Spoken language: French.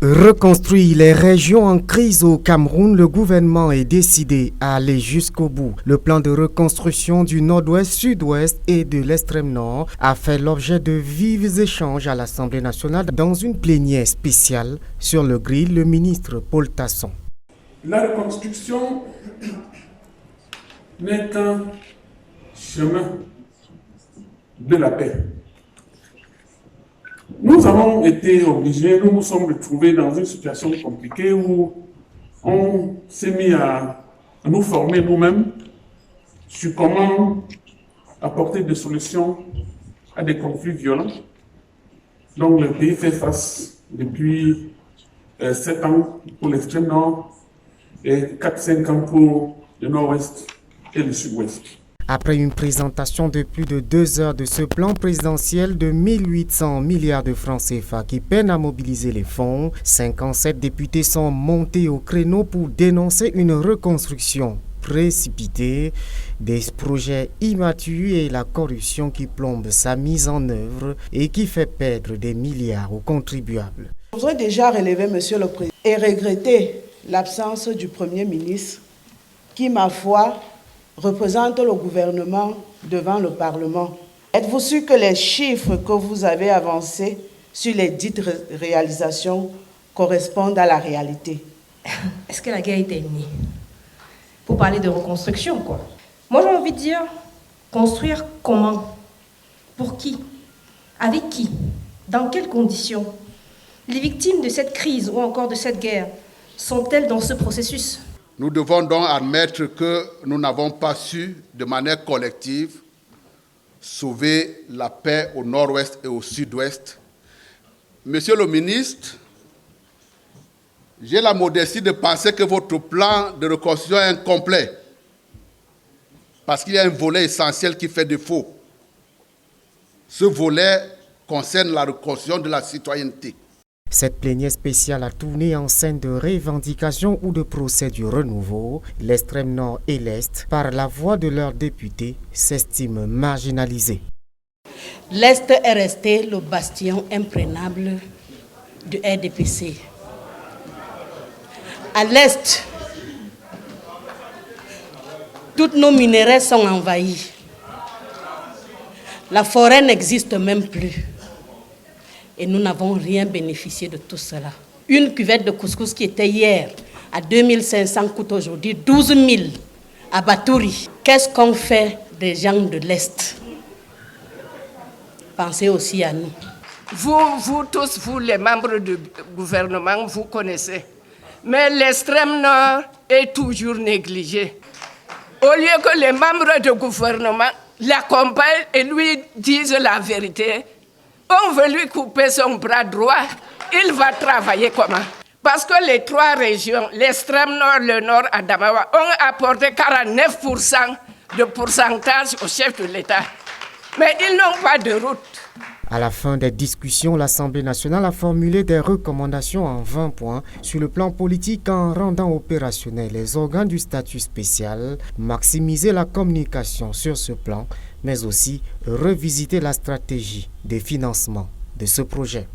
Reconstruire les régions en crise au Cameroun, le gouvernement est décidé à aller jusqu'au bout. Le plan de reconstruction du nord-ouest, sud-ouest et de l'extrême nord a fait l'objet de vifs échanges à l'Assemblée nationale dans une plénière spéciale. Sur le grill, le ministre Paul Tasson. La reconstruction n'est qu'un chemin de la paix. Nous avons été obligés, nous nous sommes retrouvés dans une situation compliquée où on s'est mis à nous former nous-mêmes sur comment apporter des solutions à des conflits violents. Donc le pays fait face depuis 7 ans pour l'extrême nord et 4-5 ans pour le nord-ouest et le sud-ouest. Après une présentation de plus de 2 heures de ce plan présidentiel de 1800 milliards de francs CFA qui peine à mobiliser les fonds, 57 députés sont montés au créneau pour dénoncer une reconstruction précipitée, des projets immatures et la corruption qui plombe sa mise en œuvre et qui fait perdre des milliards aux contribuables. Je voudrais déjà relever, Monsieur le Président, et regretter l'absence du Premier ministre qui, ma foi, représente le gouvernement devant le Parlement. Êtes-vous sûr que les chiffres que vous avez avancés sur les dites réalisations correspondent à la réalité? Est-ce que la guerre est ennemie? Pour parler de reconstruction, quoi. Moi, j'ai envie de dire, construire comment? Pour qui? Avec qui? Dans quelles conditions? Les victimes de cette crise ou encore de cette guerre sont-elles dans ce processus? Nous devons donc admettre que nous n'avons pas su, de manière collective, sauver la paix au nord-ouest et au sud-ouest. Monsieur le ministre, j'ai la modestie de penser que votre plan de reconstruction est incomplet, parce qu'il y a un volet essentiel qui fait défaut. Ce volet concerne la reconstruction de la citoyenneté. Cette plénière spéciale a tourné en scène de revendications ou de procès du renouveau. L'extrême nord et l'est, par la voix de leurs députés, s'estiment marginalisés. L'Est est resté le bastion imprégnable du RDPC. À l'Est, tous nos minéraux sont envahis. La forêt n'existe même plus. Et nous n'avons rien bénéficié de tout cela. Une cuvette de couscous qui était hier à 2500 coûte aujourd'hui 12 000 à Batouri. Qu'est-ce qu'on fait des gens de l'Est? Pensez aussi à nous. Vous tous, vous les membres du gouvernement, vous connaissez. Mais l'extrême nord est toujours négligé. Au lieu que les membres du gouvernement l'accompagnent et lui disent la vérité, on veut lui couper son bras droit. Il va travailler comment? Parce que les 3 régions, l'extrême nord, le nord, Adamawa, ont apporté 49% de pourcentage au chef de l'État. Mais ils n'ont pas de route. À la fin des discussions, l'Assemblée nationale a formulé des recommandations en 20 points sur le plan politique en rendant opérationnels les organes du statut spécial, maximiser la communication sur ce plan, mais aussi revisiter la stratégie de financement de ce projet.